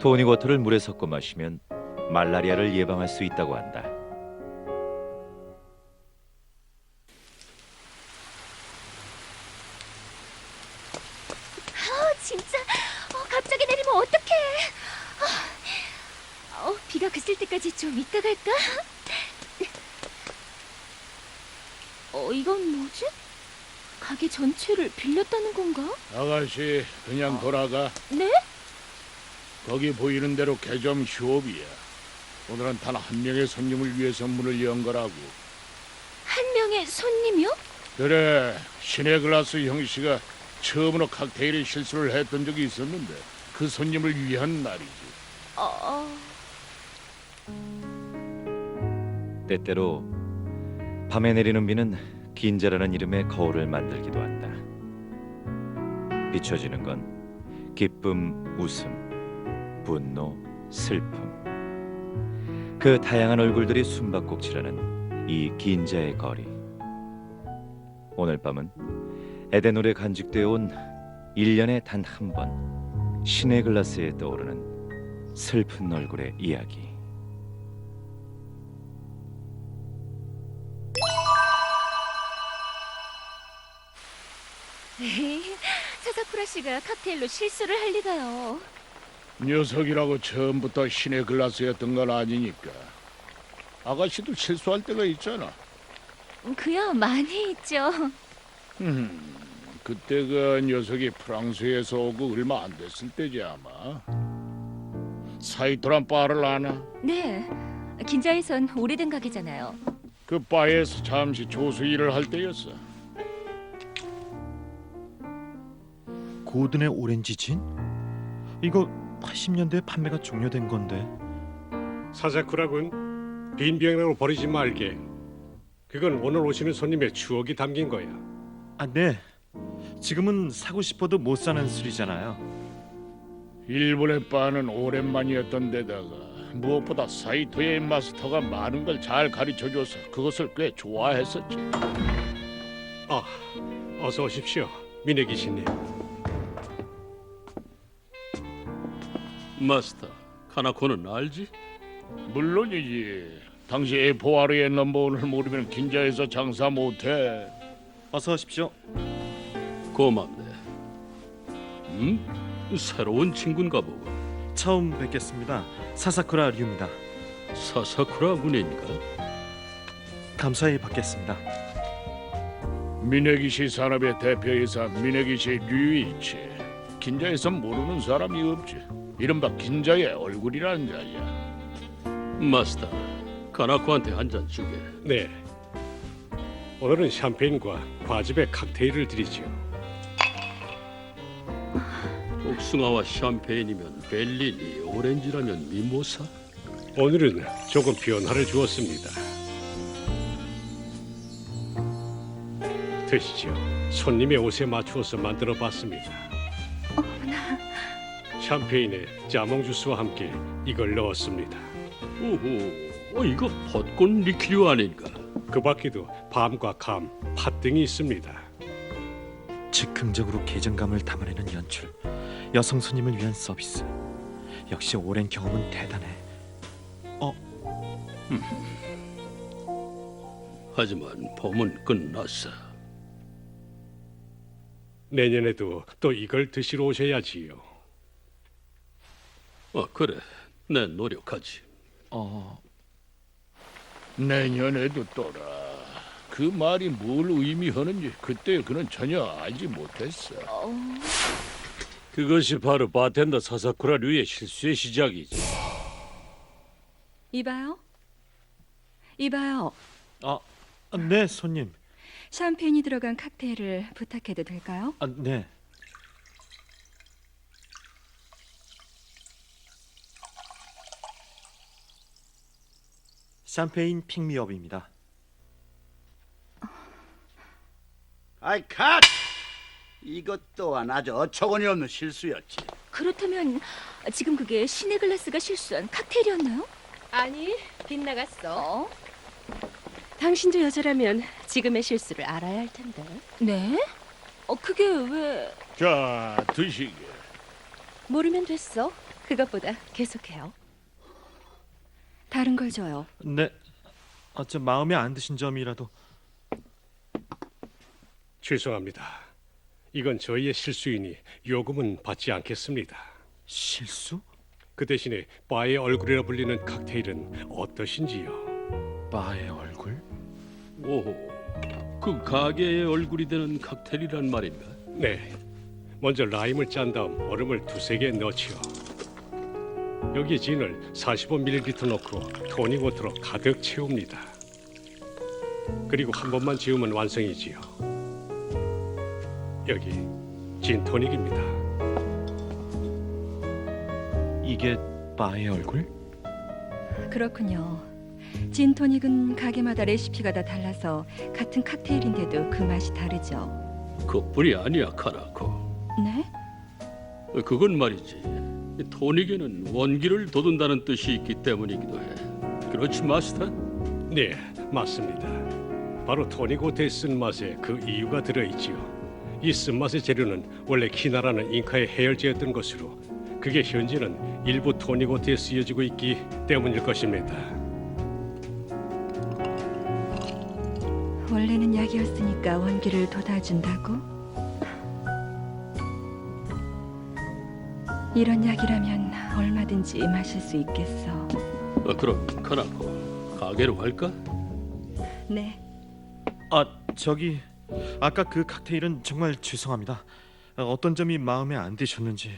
토닉워터를 물에 섞어 마시면 말라리아를 예방할 수 있다고 한다. 진짜 갑자기 내리면 어떡해. 비가 그칠 때까지 좀 이따 갈까? 이건 뭐지? 가게 전체를 빌렸다는 건가? 아가씨, 그냥 돌아가. 네? 거기 보이는 대로 개점 휴업이야. 오늘은 단 한 명의 손님을 위해서 문을 연 거라고. 한 명의 손님이요? 그래, 시네글라스 형씨가 처음으로 칵테일에 실수를 했던 적이 있었는데 그 손님을 위한 날이지. 때때로 밤에 내리는 비는 긴자라는 이름의 거울을 만들기도 한다. 비춰지는 건 기쁨, 웃음, 분노, 슬픔. 그 다양한 얼굴들이 숨바꼭질하는 이 긴자의 거리. 오늘 밤은 에덴홀에 간직되어 온 1년에 단 한 번 신의 글라스에 떠오르는 슬픈 얼굴의 이야기. 사사쿠라 씨가 칵테일로 실수를 할 리가요. 녀석이라고 처음부터 신의 글라스였던 건 아니니까. 아가씨도 실수할 때가 있잖아. 그야 많이 있죠. 그때 그 녀석이 프랑스에서 오고 얼마 안 됐을 때지 아마. 사이토란 바를 아나? 네, 긴자에선 오래된 가게잖아요. 그 바에서 잠시 조수 일을 할 때였어. 고든의 오렌지 진? 이거 80년대에 판매가 종료된 건데. 사사쿠라군, 빈 비행으로 버리지 말게. 그건 오늘 오시는 손님의 추억이 담긴 거야. 아, 네. 지금은 사고 싶어도 못 사는 술이잖아요. 일본의 바는 오랜만이었던 데다가 무엇보다 사이토의 마스터가 많은 걸 잘 가르쳐줘서 그것을 꽤 좋아했었지. 어서 오십시오, 미네기시님. 마스터, 카나코는 알지? 물론이지. 당시 에포아르의 넘버원을 모르면 긴자에서 장사 못해. 어서 오십시오. 고맙네. 새로운 친구인가 보고. 처음 뵙겠습니다. 사사쿠라 류입니다. 사사쿠라 군인가? 감사히 받겠습니다. 미네기시 산업의 대표이사 미네기시 류이치. 긴자에서 모르는 사람이 없지. 이른바 긴자의 얼굴이라는 자야. 마스터, 카나코한테 한 잔 주게. 네, 오늘은 샴페인과 과즙의 칵테일을 드리지요. 복숭아와 샴페인이면 벨리니, 오렌지라면 미모사? 오늘은 조금 변화를 주었습니다. 드시죠. 손님의 옷에 맞추어서 만들어봤습니다. 샴페인에 자몽 주스와 함께 이걸 넣었습니다. 오호, 이거 벚꽃 리키류 아닌가? 그 밖에도 밤과 감, 팥 등이 있습니다. 즉흥적으로 개정감을 담아내는 연출. 여성 손님을 위한 서비스. 역시 오랜 경험은 대단해. 하지만 봄은 끝났어. 내년에도 또 이걸 드시러 오셔야지요. 그래, 내 노력하지. 내년에도 또라. 그 말이 뭘 의미하는지 그때 그는 전혀 알지 못했어. 그것이 바로 바텐더 사사쿠라 류의 실수의 시작이지. 이봐요. 이봐요. 네, 손님. 샴페인이 들어간 칵테일을 부탁해도 될까요? 네. 샴페인 핑미업입니다. 아이 컷! 이것 또한 아주 어처구니 없는 실수였지. 그렇다면 지금 그게 신의 글라스가 실수한 칵테일이었나요? 아니, 빗나갔어. 당신도 여자라면 지금의 실수를 알아야 할 텐데. 네? 그게 왜... 자, 드시게. 모르면 됐어. 그것보다 계속해요. 다른 걸 줘요. 네. 저 마음에 안 드신 점이라도. 죄송합니다. 이건 저희의 실수이니 요금은 받지 않겠습니다. 실수? 그 대신에 바의 얼굴이라 불리는 칵테일은 어떠신지요? 바의 얼굴? 오호, 그 가게의 얼굴이 되는 칵테일이란 말인가? 네. 먼저 라임을 짠 다음 얼음을 두세 개 넣지요. 여기에 진을 45ml 넣고 토닉워터로 가득 채웁니다. 그리고 한 번만 지우면 완성이지요. 여기 진 토닉입니다. 이게 바의 얼굴? 그렇군요. 진토닉은 가게마다 레시피가 다 달라서 같은 칵테일인데도 그 맛이 다르죠. 그뿐이 아니야, 카나코. 네? 그건 말이지. 토닉에는 원기를 돋운다는 뜻이 있기 때문이기도 해. 그렇지, 마스터? 네, 맞습니다. 바로 토닉워터의 쓴맛에 그 이유가 들어있지요. 이 쓴맛의 재료는 원래 키나라는 잉카의 해열제였던 것으로 그게 현재는 일부 토닉워터에 쓰여지고 있기 때문일 것입니다. 원래는 약이었으니까 원기를 돋아준다고? 이런 약이라면 얼마든지 마실 수 있겠어. 그럼 카나코, 가게로 갈까? 네. 저기 아까 그 칵테일은 정말 죄송합니다. 어떤 점이 마음에 안 드셨는지.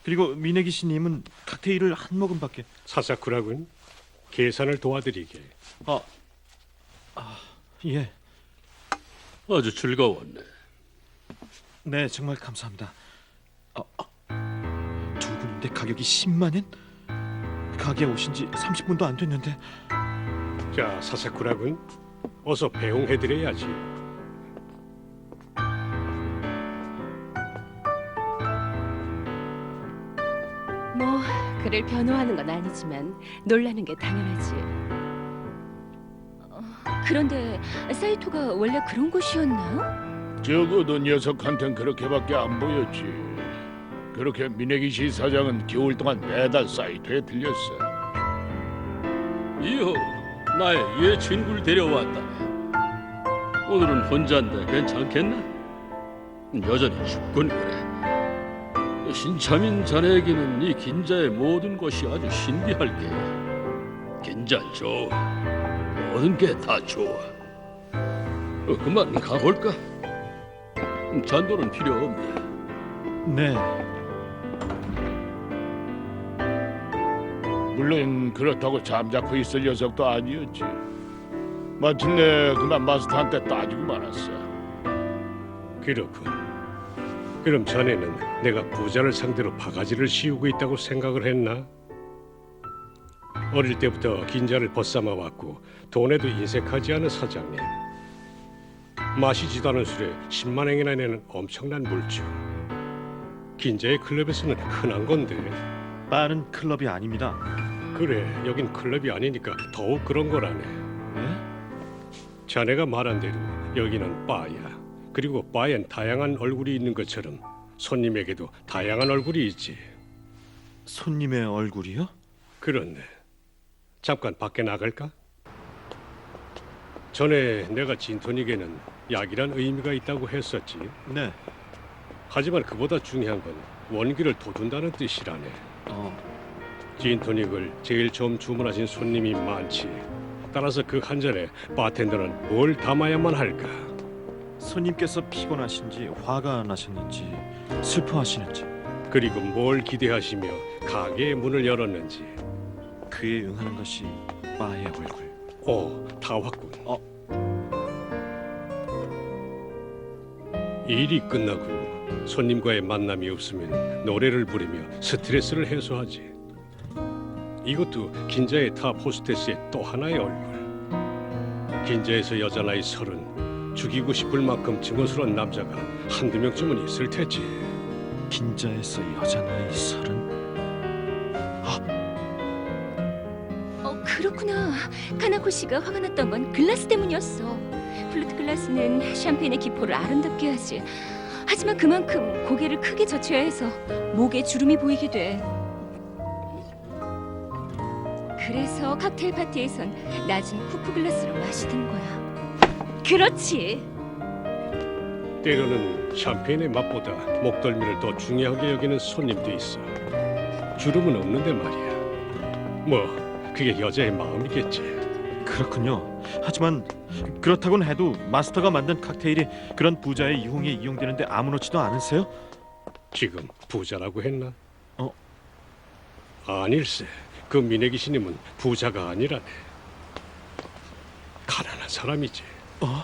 그리고 미네기 씨님은 칵테일을 한 모금밖에. 사사쿠라군, 계산을 도와드리게. 예. 아주 즐거웠네. 네, 정말 감사합니다. 두 분인데 가격이 10만 엔? 가게에 오신 지 30분도 안 됐는데. 자, 사사쿠라군, 어서 배웅해드려야지. 뭐 그를 변호하는 건 아니지만 놀라는 게 당연하지. 그런데 사이토가 원래 그런 곳이었나요? 적어도 녀석한텐 그렇게밖에 안 보였지. 그렇게 미네기시 사장은 겨울 동안 매달 사이토에 들렸어. 이호, 나의 옛 친구를 데려왔다네. 오늘은 혼자인데 괜찮겠나? 여전히 춥군 그래. 신참인 자네에게는 이 긴자의 모든 것이 아주 신비할게. 긴자 좋아. 모든 게 다 좋아. 그만 가볼까? 잔돈은 필요 없네. 네. 물론 그렇다고 잠자코 있을 녀석도 아니었지. 마침내 그만 마스터한테 따지고 말았어. 그렇군. 그럼 전에는 내가 부자를 상대로 바가지를 씌우고 있다고 생각을 했나? 어릴 때부터 긴자를 벗삼아 왔고 돈에도 인색하지 않은 사장님. 마시지도 않은 술에 10만 엔이나 내는 엄청난 물주. 긴자의 클럽에서는 흔한 건데. 바는 클럽이 아닙니다. 그래, 여긴 클럽이 아니니까 더욱 그런 거라네. 네? 자네가 말한 대로 여기는 바야. 그리고 바엔 다양한 얼굴이 있는 것처럼 손님에게도 다양한 얼굴이 있지. 손님의 얼굴이요? 그렇네. 잠깐 밖에 나갈까? 전에 내가 진토닉에는 약이란 의미가 있다고 했었지. 네. 하지만 그보다 중요한 건 원기를 돋운다는 뜻이라네. 진토닉을 제일 처음 주문하신 손님이 많지. 따라서 그 한 잔에 바텐더는 뭘 담아야만 할까? 손님께서 피곤하신지 화가 나셨는지 슬퍼하시는지 그리고 뭘 기대하시며 가게의 문을 열었는지. 그에 응하는 것이 바의 얼굴. 다 왔군. 일이 끝나고 손님과의 만남이 없으면 노래를 부르며 스트레스를 해소하지. 이것도 긴자의 탑 호스테스의 또 하나의 얼굴. 긴자에서 여자 나이 30, 죽이고 싶을 만큼 증오스러운 남자가 한두 명쯤은 있을 테지. 긴자에서 여자 나이 30. 그렇구나. 카나코 씨가 화가 났던 건 글라스 때문이었어. 플루트 글라스는 샴페인의 기포를 아름답게 하지. 하지만 그만큼 고개를 크게 젖혀야 해서 목에 주름이 보이게 돼. 그래서 칵테일 파티에선 낮은 쿠프 글라스로 마시던 거야. 그렇지. 때로는 샴페인의 맛보다 목덜미를 더 중요하게 여기는 손님도 있어. 주름은 없는데 말이야. 뭐 그게 여자의 마음이겠지. 그렇군요. 하지만 그렇다고는 해도 마스터가 만든 칵테일이 그런 부자의 유흥에 이용되는데 아무렇지도 않으세요? 지금 부자라고 했나? 어? 아닐세. 그 미네기 신임은 부자가 아니라네. 가난한 사람이지. 어?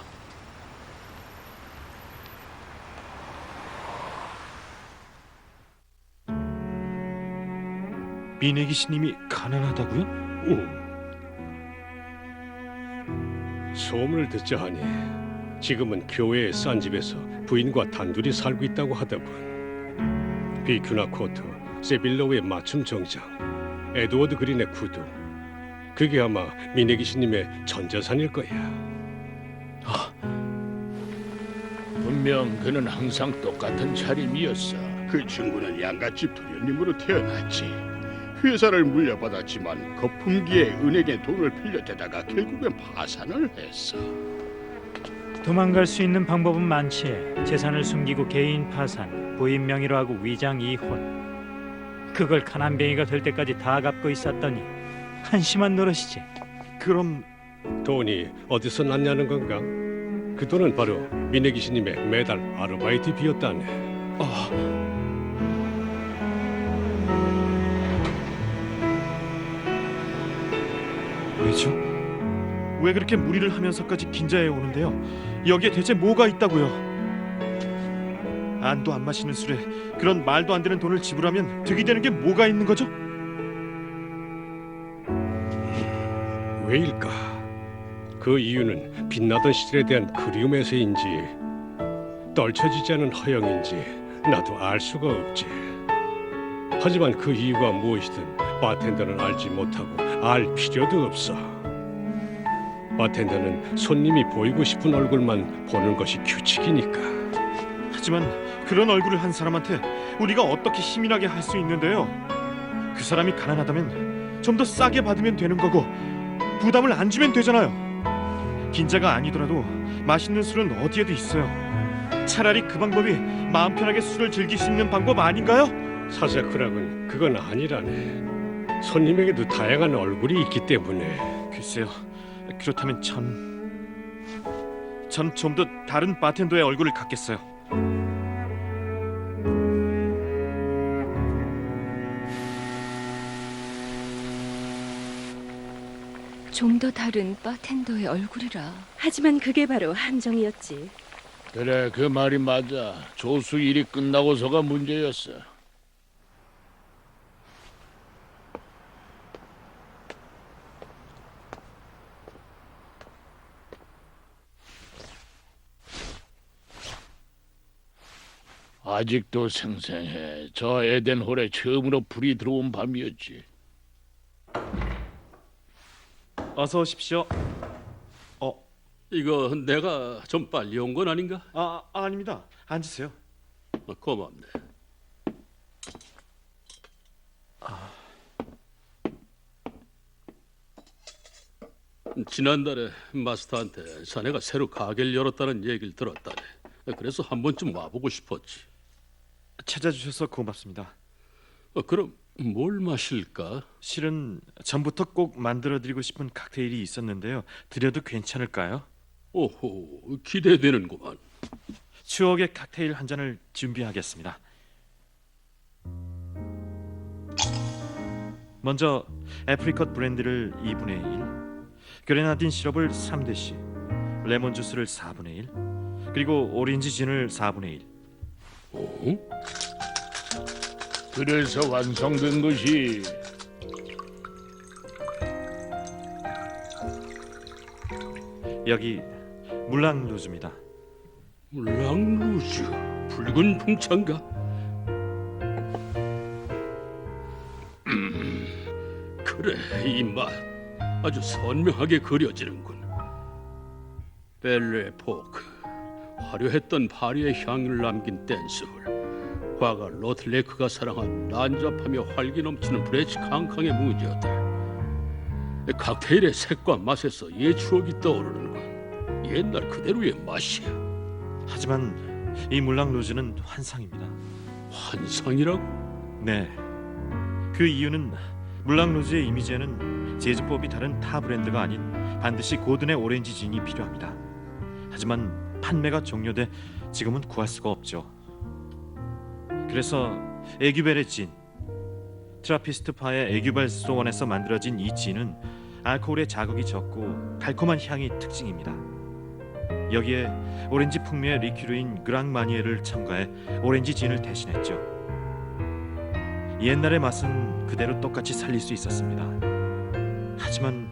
미네기 신님이 가난하다고요? 소문을 듣자 하니 지금은 교회의 싼 집에서 부인과 단둘이 살고 있다고 하더군. 비큐나 코트, 세빌로의 맞춤 정장, 에드워드 그린의 구두. 그게 아마 미네기 신님의 전 재산일 거야. 분명 그는 항상 똑같은 차림이었어. 그 친구는 양갓집 도련님으로 태어났지. 회사를 물려받았지만 거품기에 은행에 돈을 빌려대다가 결국엔 파산을 했어. 도망갈 수 있는 방법은 많지. 재산을 숨기고 개인 파산, 부인 명의로 하고 위장 이혼. 그걸 가난뱅이가 될 때까지 다 갚고 있었더니 한심한 노릇이지. 그럼 돈이 어디서 났냐는 건가? 그 돈은 바로 미네기 신님의 매달 아르바이트 비였다네. 왜죠? 왜 그렇게 무리를 하면서까지 긴자에 오는데요? 여기에 대체 뭐가 있다고요? 안도 안 마시는 술에 그런 말도 안 되는 돈을 지불하면 득이 되는 게 뭐가 있는 거죠? 왜일까? 그 이유는 빛나던 시절에 대한 그리움에서인지 떨쳐지지 않은 허영인지 나도 알 수가 없지. 하지만 그 이유가 무엇이든 바텐더는 알지 못하고 알 필요도 없어. 바텐더는 손님이 보이고 싶은 얼굴만 보는 것이 규칙이니까. 하지만 그런 얼굴을 한 사람한테 우리가 어떻게 힘이 나게 할 수 있는데요? 그 사람이 가난하다면 좀 더 싸게 받으면 되는 거고 부담을 안 주면 되잖아요. 긴자가 아니더라도 맛있는 술은 어디에도 있어요. 차라리 그 방법이 마음 편하게 술을 즐길 수 있는 방법 아닌가요? 사자쿠락은 그건 아니라네. 손님에게도 다양한 얼굴이 있기 때문에. 글쎄요. 그렇다면 전 좀 더 다른 바텐더의 얼굴을 갖겠어요. 좀 더 다른 바텐더의 얼굴이라. 하지만 그게 바로 함정이었지. 그래, 그 말이 맞아. 조수 일이 끝나고서가 문제였어. 아직도 생생해. 저 에덴홀에 처음으로 불이 들어온 밤이었지. 어서 오십시오. 이거 내가 좀 빨리 온 건 아닌가? 아닙니다. 앉으세요. 고맙네. 지난달에 마스터한테 자네가 새로 가게를 열었다는 얘기를 들었다네. 그래서 한 번쯤 와보고 싶었지. 찾아주셔서 고맙습니다. 그럼 뭘 마실까? 실은 전부터 꼭 만들어드리고 싶은 칵테일이 있었는데요. 드려도 괜찮을까요? 오호, 기대되는구만. 추억의 칵테일 한 잔을 준비하겠습니다. 먼저 애프리컷 브랜디를 2분의 1, 그레나딘 시럽을 3대씩, 레몬 주스를 4분의 1, 그리고 오렌지 진을 4분의 1. 그래서 완성된 것이 여기 물랑 루즈입니다. 랑루즈, 붉은 풍차인가? 그래, 이 맛 아주 선명하게 그려지는군. 벨레 포크, 화려했던 파리의 향을 남긴 댄스홀, 화가 로틀레크가 사랑한 난잡하며 활기 넘치는 브레치 캉캉의 무지였다. 칵테일의 색과 맛에서 옛 추억이 떠오르는 건 옛날 그대로의 맛이야. 하지만 이 물랑 루즈는 환상입니다. 환상이라고? 네. 그 이유는 물랑 루즈의 이미지에는 제조법이 다른 타 브랜드가 아닌 반드시 고든의 오렌지 진이 필요합니다. 하지만 판매가 종료돼 지금은 구할 수가 없죠. 그래서 에규벨의 진, 트라피스트파의 에규발소원에서 만들어진 이 진은 알코올의 자극이 적고 달콤한 향이 특징입니다. 여기에 오렌지 풍미의 리큐르인 그랑마니에를 첨가해 오렌지 진을 대신했죠. 옛날의 맛은 그대로 똑같이 살릴 수 있었습니다. 하지만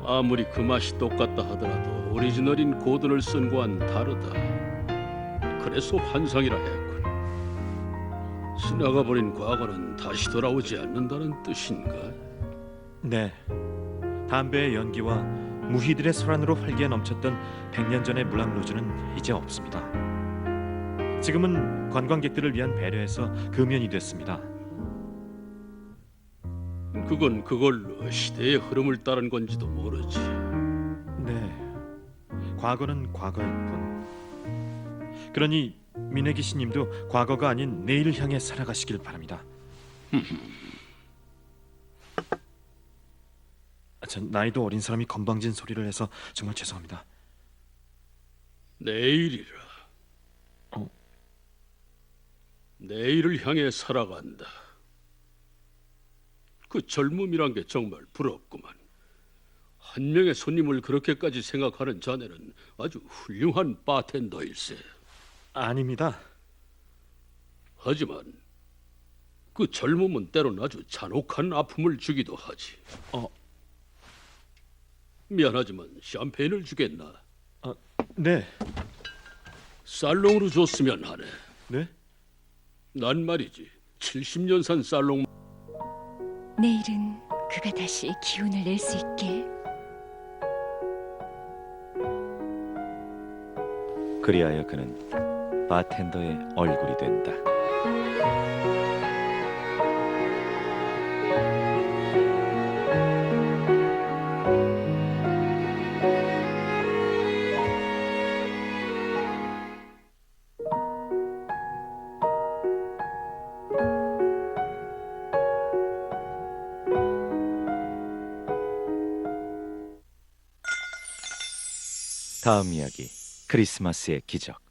아무리 그 맛이 똑같다 하더라도 오리지널인 고든을 쓴 거와는 다르다. 그래서 환상이라 했군. 지나가버린 과거는 다시 돌아오지 않는다는 뜻인가? 네, 담배의 연기와 무희들의 소란으로 활기에 넘쳤던 100년 전의 물랑루즈는 이제 없습니다. 지금은 관광객들을 위한 배려에서 금연이 됐습니다. 그건 그걸로 시대의 흐름을 따른 건지도 모르지. 네, 과거는 과거일 뿐. 그러니 미네기 씨님도 과거가 아닌 내일을 향해 살아가시길 바랍니다. 전 나이도 어린 사람이 건방진 소리를 해서 정말 죄송합니다. 내일이라. 어? 내일을 향해 살아간다. 그 젊음이란 게 정말 부럽구만. 한 명의 손님을 그렇게까지 생각하는 자네는 아주 훌륭한 바텐더일세. 아닙니다. 하지만 그 젊음은 때론 아주 잔혹한 아픔을 주기도 하지. 미안하지만 샴페인을 주겠나? 네. 살롱으로 줬으면 하네. 네? 난 말이지 70년산 살롱. 내일은 그가 다시 기운을 낼 수 있게. 그리하여 그는 바텐더의 얼굴이 된다. 다음 이야기, 크리스마스의 기적.